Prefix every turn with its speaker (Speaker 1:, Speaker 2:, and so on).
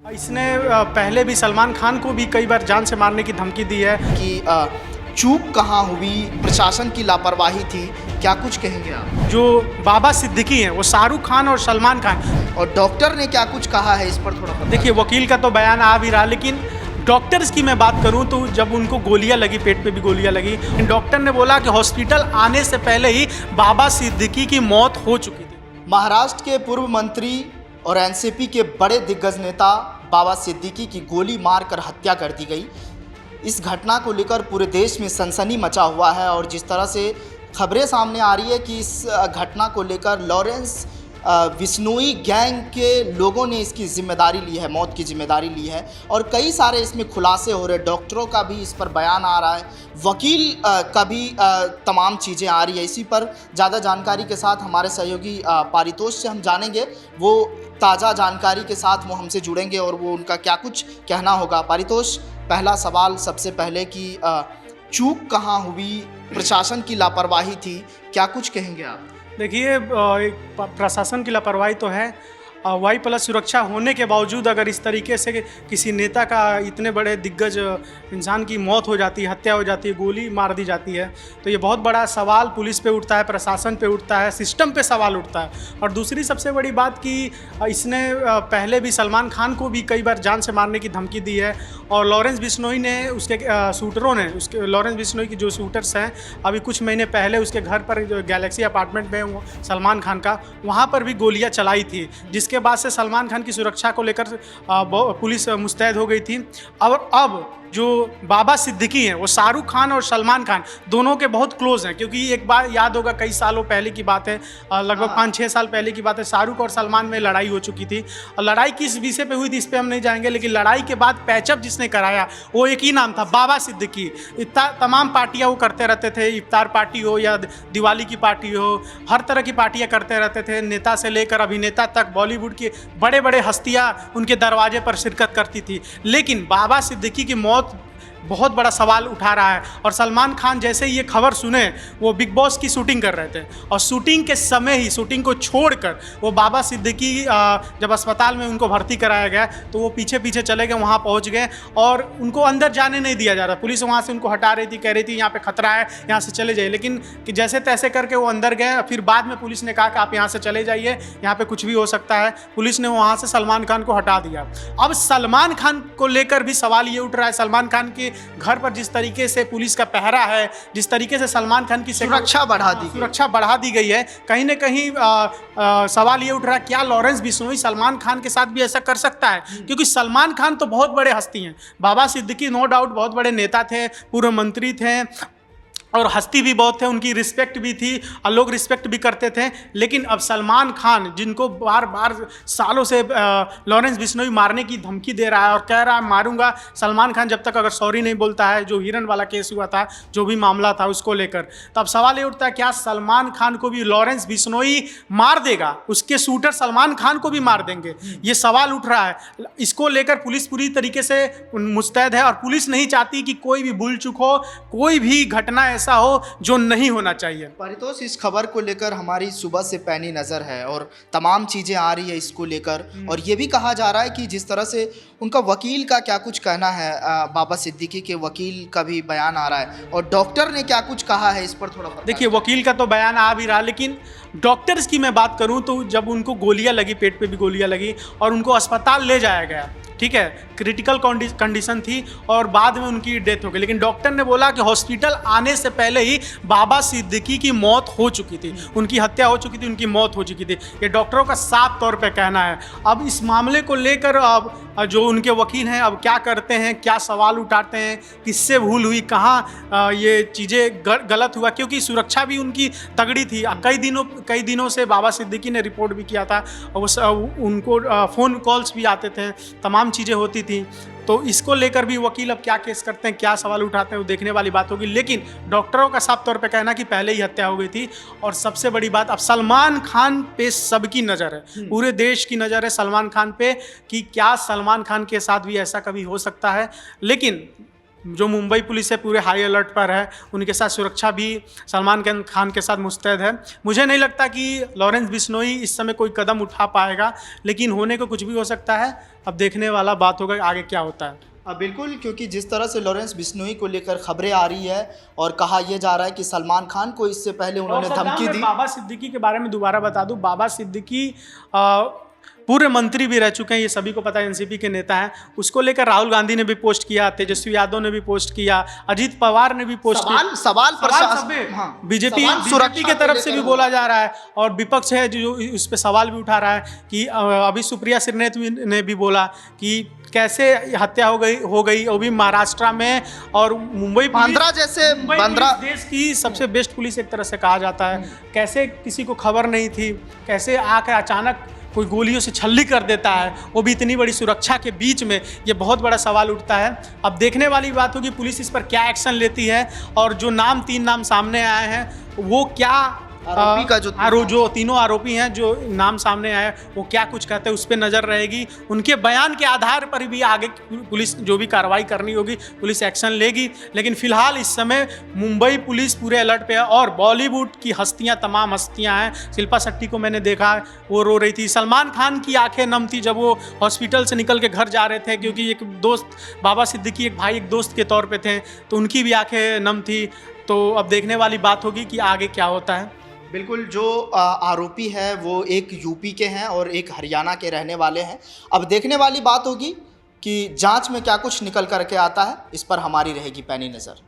Speaker 1: इसने पहले भी सलमान खान को भी कई बार जान से मारने की धमकी दी है
Speaker 2: कि चूक कहाँ हुई, प्रशासन की लापरवाही थी, क्या कुछ कहेंगे आप?
Speaker 1: जो बाबा सिद्दीकी हैं वो शाहरुख खान और सलमान खान।
Speaker 2: और डॉक्टर ने क्या कुछ कहा है इस पर थोड़ा बता
Speaker 1: देखिए वकील का तो बयान आ भी रहा, लेकिन डॉक्टर्स की मैं बात करूं तो जब उनको गोलियां लगी, पेट पे भी गोलियां लगी, डॉक्टर ने बोला कि हॉस्पिटल आने से पहले ही बाबा सिद्दीकी की मौत हो चुकी थी।
Speaker 2: महाराष्ट्र के पूर्व मंत्री और एनसीपी के बड़े दिग्गज नेता बाबा सिद्दीकी की गोली मारकर हत्या कर दी गई। इस घटना को लेकर पूरे देश में सनसनी मचा हुआ है और जिस तरह से खबरें सामने आ रही है कि इस घटना को लेकर लॉरेंस बिश्नोई गैंग के लोगों ने इसकी जिम्मेदारी ली है, मौत की जिम्मेदारी ली है और कई सारे इसमें खुलासे हो रहे। डॉक्टरों का भी इस पर बयान आ रहा है, वकील का भी तमाम चीज़ें आ रही है। इसी पर ज़्यादा जानकारी के साथ हमारे सहयोगी पारितोष से हम जानेंगे, वो ताज़ा जानकारी के साथ वो हमसे जुड़ेंगे और वो उनका क्या कुछ कहना होगा। पारितोष, पहला सवाल सबसे पहले कि चूक कहाँ हुई, प्रशासन की लापरवाही थी, क्या कुछ कहेंगे आप?
Speaker 1: देखिए प्रशासन की लापरवाही तो है, वाई प्लस सुरक्षा होने के बावजूद अगर इस तरीके से किसी नेता का, इतने बड़े दिग्गज इंसान की मौत हो जाती है, हत्या हो जाती है, गोली मार दी जाती है, तो ये बहुत बड़ा सवाल पुलिस पे उठता है, प्रशासन पे उठता है, सिस्टम पे सवाल उठता है। और दूसरी सबसे बड़ी बात कि इसने पहले भी सलमान खान को भी कई बार जान से मारने की धमकी दी है और लॉरेंस बिश्नोई ने, उसके शूटरों ने, उसके लॉरेंस बिश्नोई की जो शूटर्स हैं, अभी कुछ महीने पहले उसके घर पर जो गैलेक्सी अपार्टमेंट में सलमान खान का, वहाँ पर भी गोलियाँ चलाई थी, जिसके बाद से सलमान खान की सुरक्षा को लेकर पुलिस मुस्तैद हो गई थी। और अब जो बाबा सिद्दीकी हैं वो शाहरुख खान और सलमान खान दोनों के बहुत क्लोज हैं, क्योंकि एक बार याद होगा कई सालों पहले की बात है, लगभग 5-6 साल पहले की बात है, शाहरुख और सलमान में लड़ाई हो चुकी थी। और लड़ाई किस विषय पे हुई थी इस पर हम नहीं जाएंगे, लेकिन लड़ाई के बाद पैचअप जिसने कराया वो एक ही नाम था, बाबा सिद्दीकी। तमाम पार्टियाँ वो करते रहते थे, इफ्तार पार्टी हो या दिवाली की पार्टी हो, हर तरह की पार्टियाँ करते रहते थे, नेता से लेकर अभिनेता तक, बॉलीवुड की बड़े बड़े हस्तियाँ उनके दरवाजे पर शिरकत करती थी। लेकिन बाबा सिद्दीकी की मौत बहुत बड़ा सवाल उठा रहा है। और सलमान खान जैसे ये खबर सुने, वो बिग बॉस की शूटिंग कर रहे थे और शूटिंग के समय ही, शूटिंग को छोड़कर वो बाबा सिद्दीकी जब अस्पताल में उनको भर्ती कराया गया तो वो पीछे पीछे चले गए, वहाँ पहुँच गए और उनको अंदर जाने नहीं दिया जा रहा। पुलिस वहाँ से उनको हटा रही थी, कह रही थी यहाँ पे खतरा है, यहाँ से चले जाइए, लेकिन कि जैसे तैसे करके वो अंदर गए। फिर बाद में पुलिस ने कहा कि आप यहाँ से चले जाइए, यहाँ पे कुछ भी हो सकता है। पुलिस ने वहाँ से सलमान खान को हटा दिया। अब सलमान खान को लेकर भी सवाल ये उठ रहा है, सलमान खान के घर पर जिस तरीके से पुलिस का पहरा है, जिस तरीके से सलमान खान की
Speaker 2: सुरक्षा
Speaker 1: बढ़ा दी गई है, कहीं ना कहीं सवाल ये उठ रहा है क्या लॉरेंस बिश्नोई सलमान खान के साथ भी ऐसा कर सकता है? क्योंकि सलमान खान तो बहुत बड़े हस्ती हैं, बाबा सिद्दीकी नो डाउट बहुत बड़े नेता थे, पूर्व मंत्री थे और हस्ती भी बहुत थे, उनकी रिस्पेक्ट भी थी और लोग रिस्पेक्ट भी करते थे। लेकिन अब सलमान खान, जिनको बार बार सालों से लॉरेंस बिश्नोई मारने की धमकी दे रहा है और कह रहा है मारूंगा, सलमान खान जब तक अगर सॉरी नहीं बोलता है, जो हिरन वाला केस हुआ था, जो भी मामला था उसको लेकर, तो अब सवाल ये उठता है क्या सलमान खान को भी लॉरेंस बिश्नोई मार देगा, उसके शूटर सलमान खान को भी मार देंगे? ये सवाल उठ रहा है। इसको लेकर पुलिस पूरी तरीके से मुस्तैद है और पुलिस नहीं चाहती कि कोई भी भूल चूक हो, कोई भी घटना ऐसा हो जो नहीं होना चाहिए।
Speaker 2: परितोष, इस खबर को लेकर हमारी सुबह से पैनी नज़र है और तमाम चीज़ें आ रही है इसको लेकर, और ये भी कहा जा रहा है कि जिस तरह से उनका वकील का क्या कुछ कहना है, बाबा सिद्दीकी के वकील का भी बयान आ रहा है और डॉक्टर ने क्या कुछ कहा है इस पर थोड़ा
Speaker 1: देखिए वकील का तो बयान आ भी रहा, लेकिन डॉक्टर्स की मैं बात करूं तो जब उनको गोलियां लगी, पेट पे भी गोलियां लगी और उनको अस्पताल ले जाया गया, ठीक है, क्रिटिकल कंडीशन थी और बाद में उनकी डेथ हो गई, लेकिन डॉक्टर ने बोला कि हॉस्पिटल आने से पहले ही बाबा सिद्दीकी की मौत हो चुकी थी, उनकी हत्या हो चुकी थी, उनकी मौत हो चुकी थी। ये डॉक्टरों का साफ तौर पे कहना है। अब इस मामले को लेकर अब जो उनके वकील हैं अब क्या करते हैं, क्या सवाल उठाते हैं, किससे भूल हुई, कहाँ ये चीज़ें गलत हुआ, क्योंकि सुरक्षा भी उनकी तगड़ी थी। कई दिनों से बाबा सिद्दीकी ने रिपोर्ट भी किया था और उनको फ़ोन कॉल्स भी आते थे, तमाम चीज़ें होती थी। तो इसको लेकर भी वकील अब क्या केस करते हैं, क्या सवाल उठाते हैं, वो देखने वाली बात होगी। लेकिन डॉक्टरों का साफ तौर पे कहना कि पहले ही हत्या हो गई थी। और सबसे बड़ी बात, अब सलमान खान पे सबकी नज़र है, पूरे देश की नज़र है सलमान खान पे कि क्या सलमान खान के साथ भी ऐसा कभी हो सकता है। लेकिन जो मुंबई पुलिस है पूरे हाई अलर्ट पर है, उनके साथ सुरक्षा भी सलमान खान के साथ मुस्तैद है। मुझे नहीं लगता कि लॉरेंस बिश्नोई इस समय कोई कदम उठा पाएगा, लेकिन होने को कुछ भी हो सकता है। अब देखने वाला बात होगा आगे क्या होता है।
Speaker 2: बिल्कुल, क्योंकि जिस तरह से लॉरेंस बिश्नोई को लेकर खबरें आ रही है और कहा यह जा रहा है कि सलमान खान को इससे पहले उन्होंने धमकी दी।
Speaker 1: बाबा सिद्दीकी के बारे में दोबारा बता दूं, बाबा सिद्दीकी पूरे मंत्री भी रह चुके हैं, ये सभी को पता है, एनसीपी के नेता हैं। उसको लेकर राहुल गांधी ने भी पोस्ट किया, तेजस्वी यादव ने भी पोस्ट किया, अजीत पवार ने भी पोस्ट किया।
Speaker 2: सवाल
Speaker 1: बीजेपी की तरफ से भी बोला जा रहा है और विपक्ष है जो उस पर सवाल भी उठा रहा है कि अभी सुप्रिया श्रीनेत ने भी बोला कि कैसे हत्या हो गई वो भी महाराष्ट्र में, और मुंबई
Speaker 2: बांद्रा जैसे
Speaker 1: देश की सबसे बेस्ट पुलिस एक तरह से कहा जाता है। कैसे किसी को खबर नहीं थी, कैसे आकर अचानक कोई गोलियों से छल्ली कर देता है, वो भी इतनी बड़ी सुरक्षा के बीच में, ये बहुत बड़ा सवाल उठता है। अब देखने वाली बात होगी पुलिस इस पर क्या एक्शन लेती है, और जो 3 नाम सामने आए हैं वो क्या
Speaker 2: आरोपी का
Speaker 1: जो तीनों आरोपी हैं जो नाम सामने आए वो क्या कुछ कहते हैं उस पर नज़र रहेगी। उनके बयान के आधार पर भी आगे पुलिस जो भी कार्रवाई करनी होगी पुलिस एक्शन लेगी। लेकिन फिलहाल इस समय मुंबई पुलिस पूरे अलर्ट पे है और बॉलीवुड की हस्तियां, तमाम हस्तियां हैं। शिल्पा शेट्टी को मैंने देखा, वो रो रही थी। सलमान खान की आंखें नम थी जब वो हॉस्पिटल से निकल के घर जा रहे थे, क्योंकि एक दोस्त बाबा सिद्दीकी एक भाई एक दोस्त के तौर पर थे, तो उनकी भी आँखें नम थी। तो अब देखने वाली बात होगी कि आगे क्या होता है।
Speaker 2: बिल्कुल, जो आरोपी है वो एक यूपी के हैं और एक हरियाणा के रहने वाले हैं। अब देखने वाली बात होगी कि जांच में क्या कुछ निकल करके आता है, इस पर हमारी रहेगी पैनी नज़र।